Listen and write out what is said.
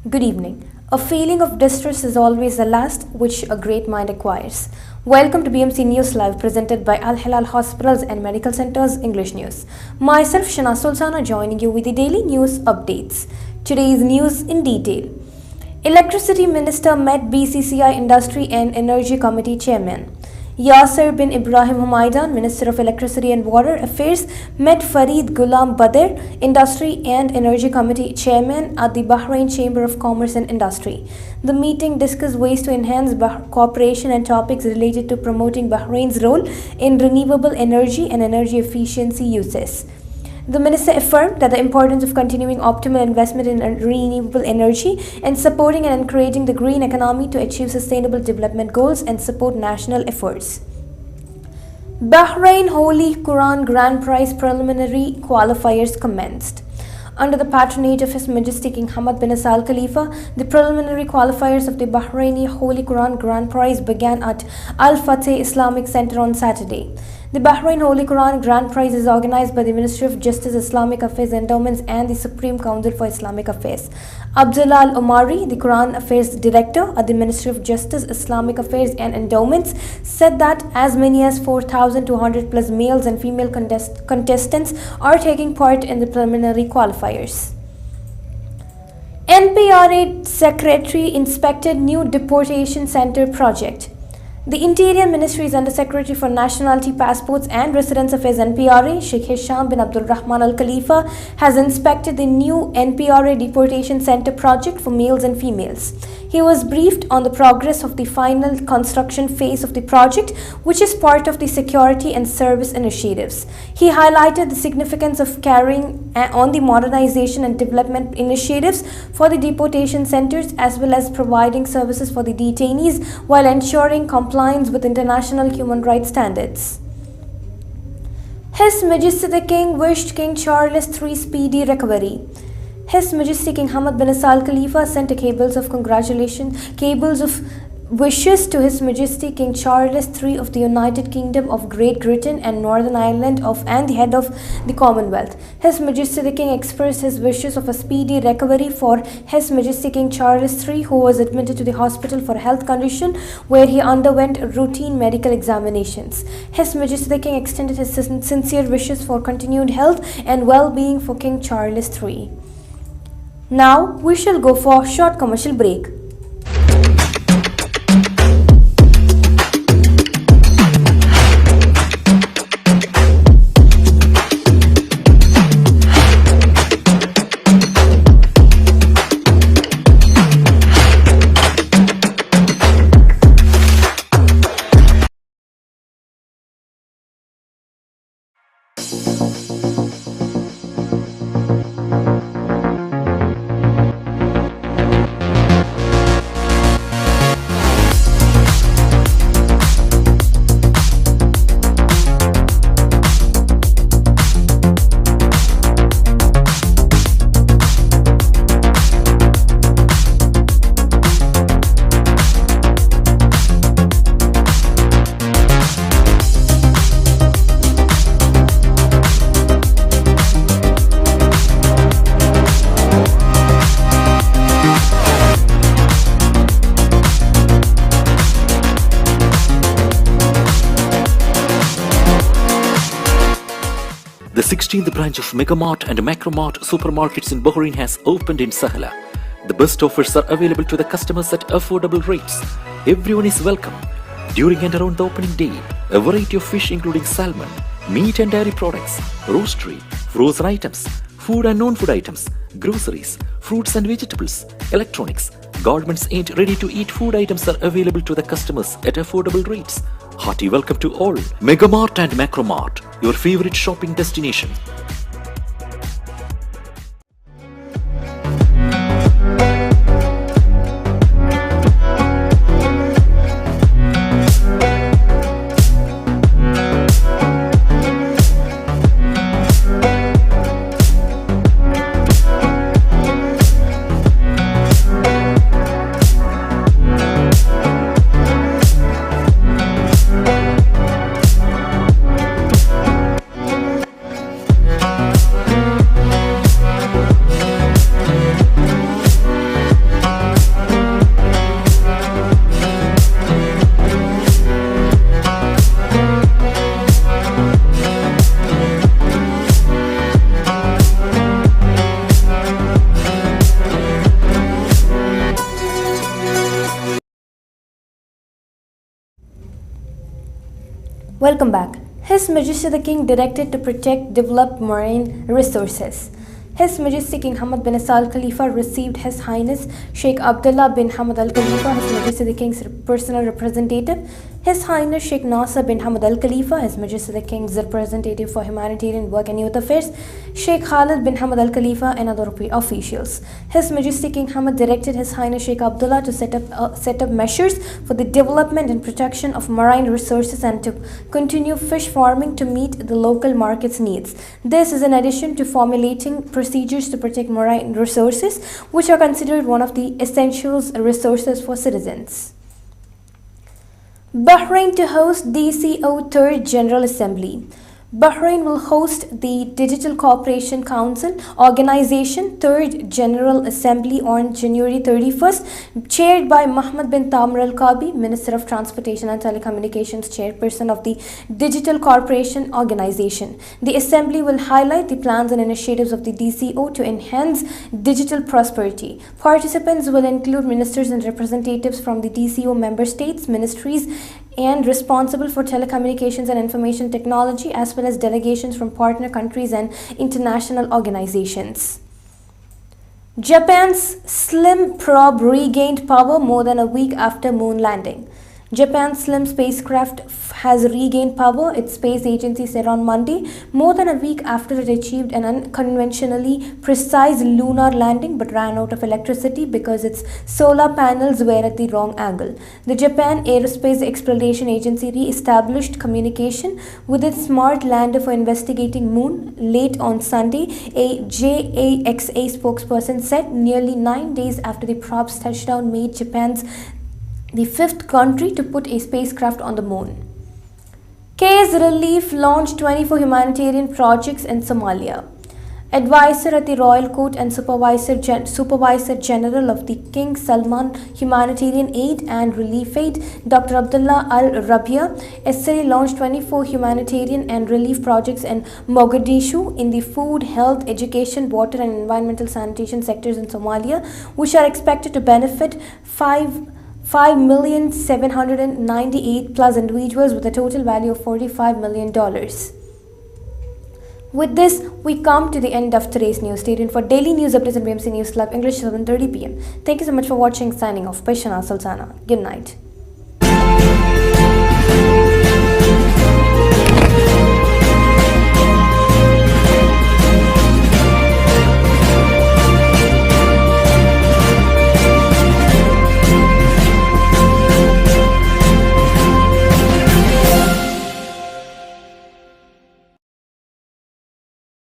Good evening. A feeling of distress is always the last which a great mind acquires. Welcome to BMC News Live presented by Al Hilal Hospitals and Medical Centers English News. Myself Shana Sultana joining you with the daily news updates. Today's news in detail. Electricity Minister met BCCI Industry and Energy Committee Chairman. Yasser bin Ibrahim Humaidan, Minister of Electricity and Water Affairs, met Farid Ghulam Badr, Industry and Energy Committee Chairman at the Bahrain Chamber of Commerce and Industry. The meeting discussed ways to enhance cooperation and topics related to promoting Bahrain's role in renewable energy and energy efficiency uses. The minister affirmed that the importance of continuing optimal investment in renewable energy and supporting and encouraging the green economy to achieve sustainable development goals and support national efforts. Bahrain Holy Quran Grand Prize preliminary qualifiers commenced. Under the patronage of His Majesty King Hamad bin Al Khalifa, the preliminary qualifiers of the Bahraini Holy Quran Grand Prize began at Al Fateh Islamic Center on Saturday. The Bahrain Holy Quran Grand Prize is organized by the Ministry of Justice, Islamic Affairs, Endowments and the Supreme Council for Islamic Affairs. Abdullah Al-Omari, the Quran Affairs Director at the Ministry of Justice, Islamic Affairs and Endowments, said that as many as 4,200 plus males and female contestants are taking part in the preliminary qualifiers. NPRA Secretary inspected new deportation center project. The Interior Ministry's Undersecretary for Nationality, Passports and Residence Affairs NPRA, Sheikh Hisham bin Abdul Rahman Al Khalifa, has inspected the new NPRA Deportation Center project for males and females. He was briefed on the progress of the final construction phase of the project, which is part of the security and service initiatives. He highlighted the significance of carrying on the modernization and development initiatives for the deportation centers as well as providing services for the detainees while ensuring compliance with international human rights standards. His Majesty the King wished King Charles III speedy recovery. His Majesty King Hamad bin Al Khalifa sent cables of wishes to His Majesty King Charles III of the United Kingdom of Great Britain and Northern Ireland and the head of the Commonwealth. His Majesty the King expressed his wishes of a speedy recovery for His Majesty King Charles III, who was admitted to the hospital for a health condition where he underwent routine medical examinations. His Majesty the King extended his sincere wishes for continued health and well-being for King Charles III. Now we shall go for a short commercial break. The 16th branch of Megamart and Macromart supermarkets in Bahrain has opened in Sahala. The best offers are available to the customers at affordable rates. Everyone is welcome. During and around the opening day, a variety of fish including salmon, meat and dairy products, roastery, frozen items, food and non-food items, groceries, fruits and vegetables, electronics, garments and ready-to-eat food items are available to the customers at affordable rates. Hearty welcome to all. Megamart and Macromart, your favorite shopping destination. Welcome back. His Majesty the King directed to protect developed marine resources. His Majesty King Hamad bin Al Khalifa received His Highness Sheikh Abdullah bin Hamad Al Khalifa, His Majesty the King's personal representative, His Highness Sheikh Nasser bin Hamad Al Khalifa, His Majesty the King's representative for humanitarian work and youth affairs, Sheikh Khalid bin Hamad Al Khalifa, and other officials. His Majesty King Hamad directed His Highness Sheikh Abdullah to set up measures for the development and protection of marine resources and to continue fish farming to meet the local market's needs. This is in addition to formulating procedures to protect marine resources, which are considered one of the essential resources for citizens. Bahrain to host DCO 3rd General Assembly. Bahrain will host the Digital Cooperation Council Organization 3rd General Assembly on January 31st, chaired by Mohammed bin Tamr Al-Kabi, Minister of Transportation and Telecommunications, chairperson of the Digital Cooperation Organization. The assembly will highlight the plans and initiatives of the DCO to enhance digital prosperity. Participants will include ministers and representatives from the DCO member states, ministries, and responsible for telecommunications and information technology, as well as delegations from partner countries and international organizations. Japan's SLIM probe regained power more than a week after moon landing. Japan's SLIM spacecraft has regained power, its space agency said on Monday, more than a week after it achieved an unconventionally precise lunar landing but ran out of electricity because its solar panels were at the wrong angle. The Japan Aerospace Exploration Agency re-established communication with its smart lander for investigating moon late on Sunday, a JAXA spokesperson said. Nearly 9 days after the probe's touchdown made Japan's the 5th country to put a spacecraft on the moon. Case Relief launched 24 humanitarian projects in Somalia. Advisor at the Royal Court and Supervisor General of the King Salman Humanitarian Aid and Relief Aid, Dr. Abdullah Al Rabia, yesterday launched 24 humanitarian and relief projects in Mogadishu in the food, health, education, water and environmental sanitation sectors in Somalia, which are expected to benefit 5,798 plus individuals with a total value of $45 million. With this, we come to the end of today's news. Stay tuned for daily news updates on BMC News Club English 7:30 p.m. Thank you so much for watching. Signing off by Shana Sultana. Good night.